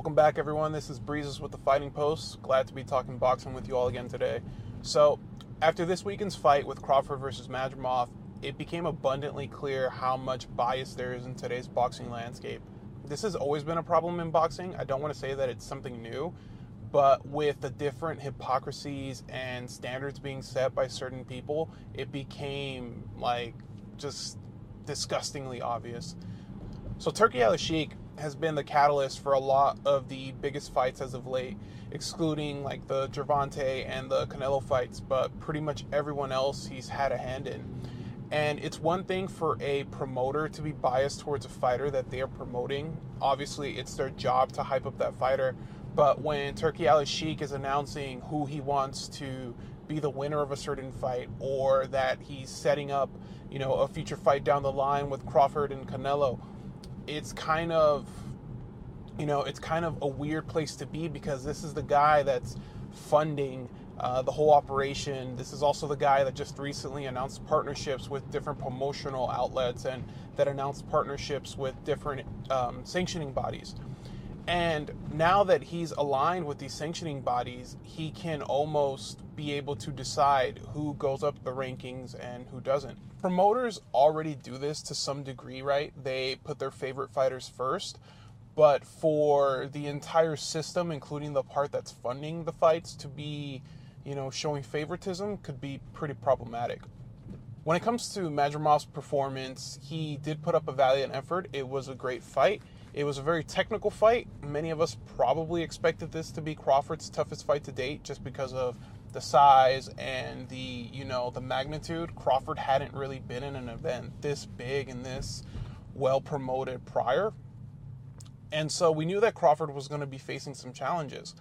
Welcome back, everyone. This is Breezes with the Fighting Post. Glad to be talking boxing with you all again today. So, after this weekend's fight with Crawford versus Madrimov, it became abundantly clear how much bias there is in today's boxing landscape. This has always been a problem in boxing. I don't want to say that it's something new, but with the different hypocrisies and standards being set by certain people, it became just disgustingly obvious. So Turki Al-Sheikh has been the catalyst for a lot of the biggest fights as of late, excluding like the Gervonta and the Canelo fights, but pretty much everyone else he's had a hand in. And it's one thing for a promoter to be biased towards a fighter that they are promoting. Obviously, it's their job to hype up that fighter. But when Turki Al-Sheikh is announcing who he wants to be the winner of a certain fight, or that he's setting up, a future fight down the line with Crawford and Canelo, it's kind of a weird place to be, because this is the guy that's funding the whole operation. This is also the guy that just recently announced partnerships with different promotional outlets and that announced partnerships with different sanctioning bodies. And now that he's aligned with these sanctioning bodies, he can almost be able to decide who goes up the rankings and who doesn't. Promoters already do this to some degree, right? They put their favorite fighters first. But for the entire system, including the part that's funding the fights, to be, showing favoritism could be pretty problematic. When it comes to Madrimov's performance, he did put up a valiant effort. It was a great fight. It was a very technical fight. Many of us probably expected this to be Crawford's toughest fight to date, just because of the size and the magnitude. Crawford hadn't really been in an event this big and this well promoted prior. And so we knew that Crawford was going to be facing some challenges.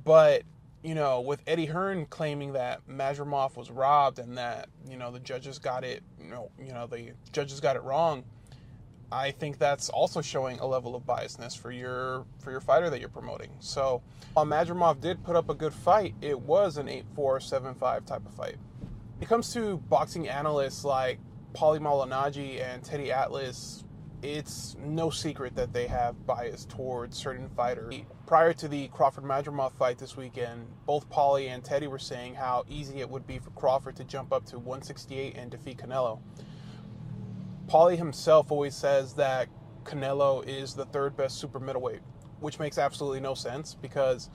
But, with Eddie Hearn claiming that Madrimov was robbed and that, the judges got it, the judges got it wrong, I think that's also showing a level of biasness for your fighter that you're promoting. So while Madrimov did put up a good fight, it was an 8-4, 7-5 type of fight. When it comes to boxing analysts like Paulie Malignaggi and Teddy Atlas, it's no secret that they have bias towards certain fighters. Prior to the Crawford-Madrimov fight this weekend, both Paulie and Teddy were saying how easy it would be for Crawford to jump up to 168 and defeat Canelo. Paulie himself always says that Canelo is the third best super middleweight, which makes absolutely no sense because,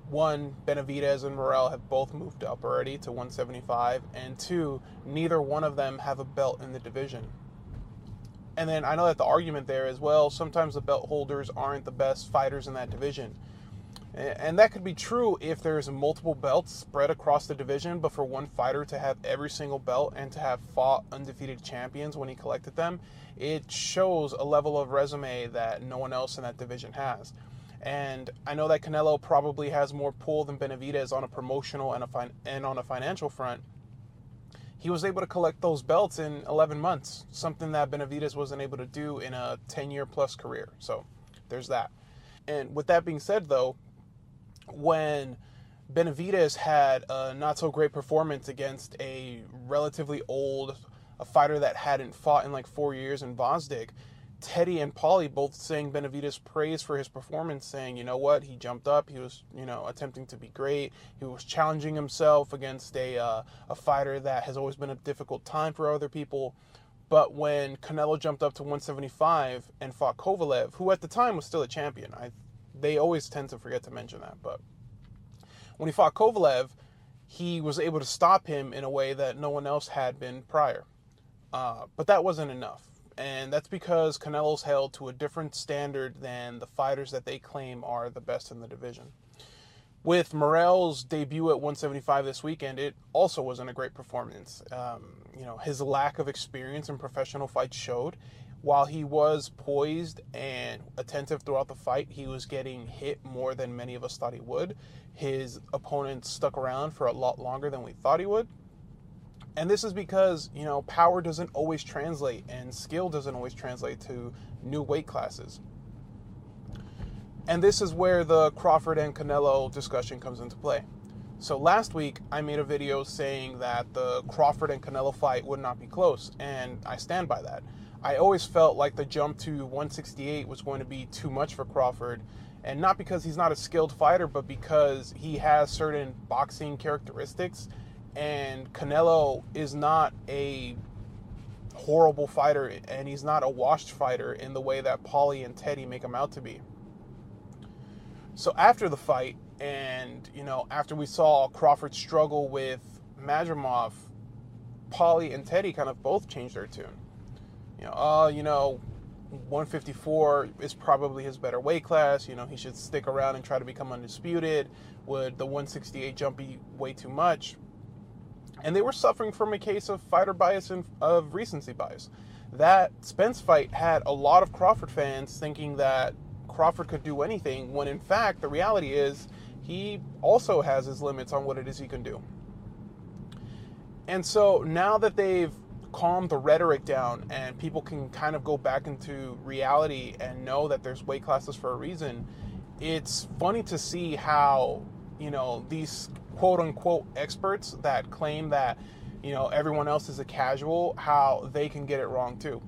one, Benavidez and Morrell have both moved up already to 175, and two, neither one of them have a belt in the division. And then I know that the argument there is, well, sometimes the belt holders aren't the best fighters in that division. And that could be true if there's multiple belts spread across the division, but for one fighter to have every single belt and to have fought undefeated champions when he collected them, it shows a level of resume that no one else in that division has. And I know that Canelo probably has more pull than Benavidez on a promotional and on a financial front. He was able to collect those belts in 11 months, something that Benavidez wasn't able to do in a 10-year plus career. So there's that. And with that being said, though, when Benavidez had a not so great performance against a relatively old fighter that hadn't fought in like 4 years in Vosdik, Teddy and Paulie both saying Benavidez praise for his performance, saying, he jumped up, he was, attempting to be great, he was challenging himself against a fighter that has always been a difficult time for other people. But when Canelo jumped up to 175 and fought Kovalev, who at the time was still a champion, they always tend to forget to mention that, but when he fought Kovalev, he was able to stop him in a way that no one else had been prior. But that wasn't enough. And that's because Canelo's held to a different standard than the fighters that they claim are the best in the division. With Morrell's debut at 175 this weekend, it also wasn't a great performance. His lack of experience in professional fights showed. While he was poised and attentive throughout the fight, he was getting hit more than many of us thought he would. His opponent stuck around for a lot longer than we thought he would. And this is because, power doesn't always translate and skill doesn't always translate to new weight classes. And this is where the Crawford and Canelo discussion comes into play. So last week, I made a video saying that the Crawford and Canelo fight would not be close, and I stand by that. I always felt like the jump to 168 was going to be too much for Crawford, And not because he's not a skilled fighter, but because he has certain boxing characteristics. And Canelo is not a horrible fighter, and he's not a washed fighter in the way that Paulie and Teddy make him out to be. So after the fight, and after we saw Crawford struggle with Madrimov, Paulie and Teddy kind of both changed their tune. 154 is probably his better weight class. He should stick around and try to become undisputed. Would the 168 jump be way too much? And they were suffering from a case of fighter bias and of recency bias. That Spence fight had a lot of Crawford fans thinking that Crawford could do anything, when in fact the reality is he also has his limits on what it is he can do. And so now that they've calmed the rhetoric down and people can kind of go back into reality and know that there's weight classes for a reason, it's funny to see how these quote unquote experts that claim that everyone else is a casual, how they can get it wrong too.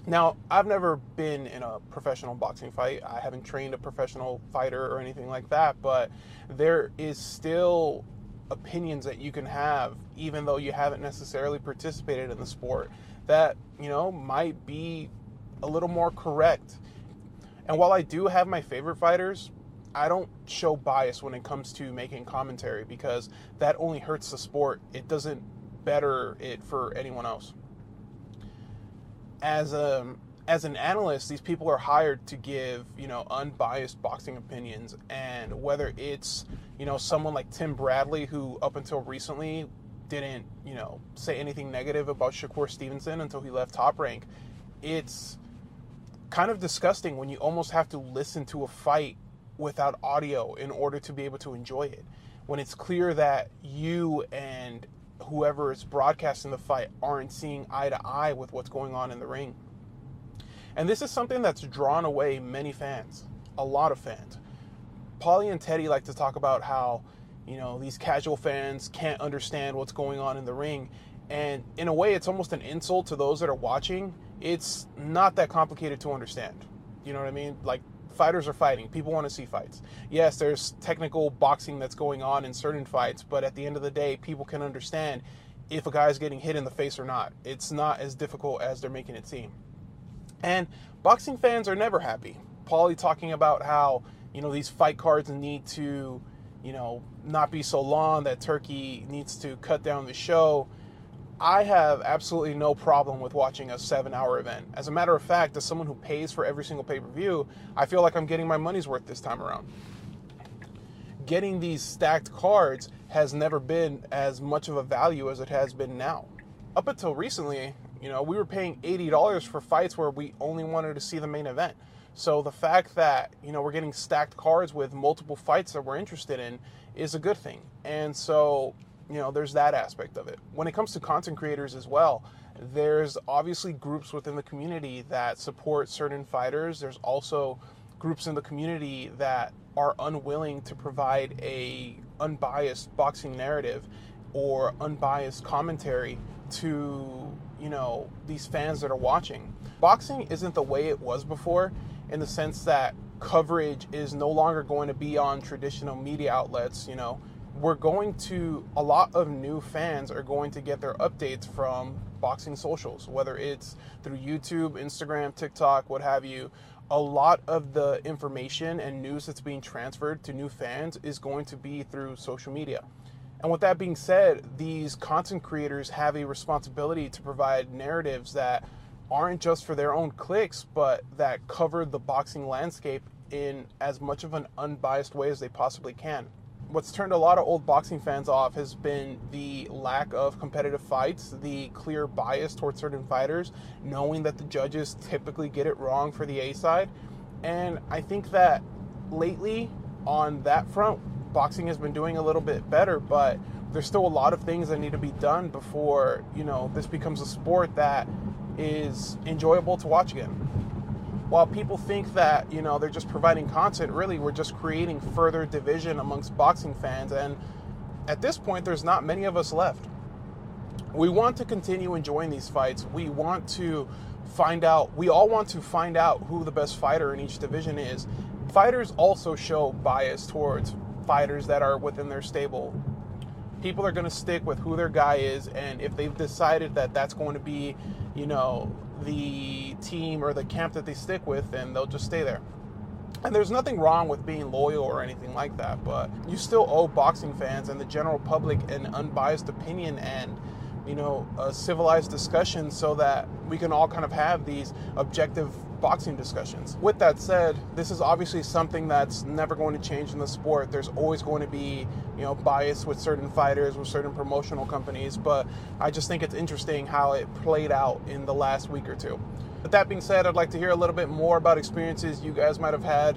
Now, I've never been in a professional boxing fight. I haven't trained a professional fighter or anything like that, but there is still opinions that you can have, even though you haven't necessarily participated in the sport, that, might be a little more correct. And while I do have my favorite fighters, I don't show bias when it comes to making commentary, because that only hurts the sport. It doesn't better it for anyone else. As an analyst, these people are hired to give, unbiased boxing opinions. And whether it's, someone like Tim Bradley, who up until recently didn't, say anything negative about Shakur Stevenson until he left Top Rank, it's kind of disgusting when you almost have to listen to a fight without audio in order to be able to enjoy it. When it's clear that you and whoever is broadcasting the fight aren't seeing eye to eye with what's going on in the ring. And this is something that's drawn away many fans, a lot of fans. Paulie and Teddy like to talk about how, these casual fans can't understand what's going on in the ring. And in a way, it's almost an insult to those that are watching. It's not that complicated to understand. You know what I mean? Like, fighters are fighting. People want to see fights. Yes, there's technical boxing that's going on in certain fights, but at the end of the day, people can understand if a guy's getting hit in the face or not. It's not as difficult as they're making it seem. And boxing fans are never happy. Paulie talking about how, these fight cards need to, not be so long, that Turkey needs to cut down the show. I have absolutely no problem with watching a 7-hour event. As a matter of fact, as someone who pays for every single pay-per-view, I feel like I'm getting my money's worth this time around. Getting these stacked cards has never been as much of a value as it has been now. Up until recently, we were paying $80 for fights where we only wanted to see the main event. So the fact that, we're getting stacked cards with multiple fights that we're interested in is a good thing. And so, there's that aspect of it. When it comes to content creators as well, there's obviously groups within the community that support certain fighters. There's also groups in the community that are unwilling to provide a unbiased boxing narrative or unbiased commentary to, these fans that are watching. Boxing isn't the way it was before, in the sense that coverage is no longer going to be on traditional media outlets. A lot of new fans are going to get their updates from boxing socials, whether it's through YouTube, Instagram, TikTok, what have you. A lot of the information and news that's being transferred to new fans is going to be through social media. And with that being said, these content creators have a responsibility to provide narratives that aren't just for their own clicks, but that cover the boxing landscape in as much of an unbiased way as they possibly can. What's turned a lot of old boxing fans off has been the lack of competitive fights, the clear bias towards certain fighters, knowing that the judges typically get it wrong for the A side. And I think that lately on that front, boxing has been doing a little bit better, but there's still a lot of things that need to be done before, this becomes a sport that is enjoyable to watch again. While people think that, they're just providing content, really we're just creating further division amongst boxing fans. And at this point, there's not many of us left. We want to continue enjoying these fights. We all want to find out who the best fighter in each division is. Fighters also show bias towards fighters that are within their stable. People are going to stick with who their guy is, and if they've decided that that's going to be, the team or the camp that they stick with, then they'll just stay there. And there's nothing wrong with being loyal or anything like that, but you still owe boxing fans and the general public an unbiased opinion and, a civilized discussion so that we can all kind of have these objective boxing discussions. With that said, this is obviously something that's never going to change in the sport. There's always going to be, bias with certain fighters, with certain promotional companies, but I just think it's interesting how it played out in the last week or two. With that being said, I'd like to hear a little bit more about experiences you guys might have had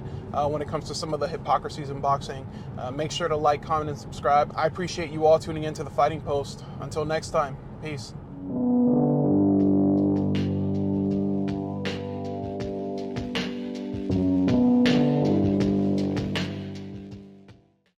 when it comes to some of the hypocrisies in boxing. Make sure to like, comment, and subscribe. I appreciate you all tuning into The Fighting Post. Until next time, peace.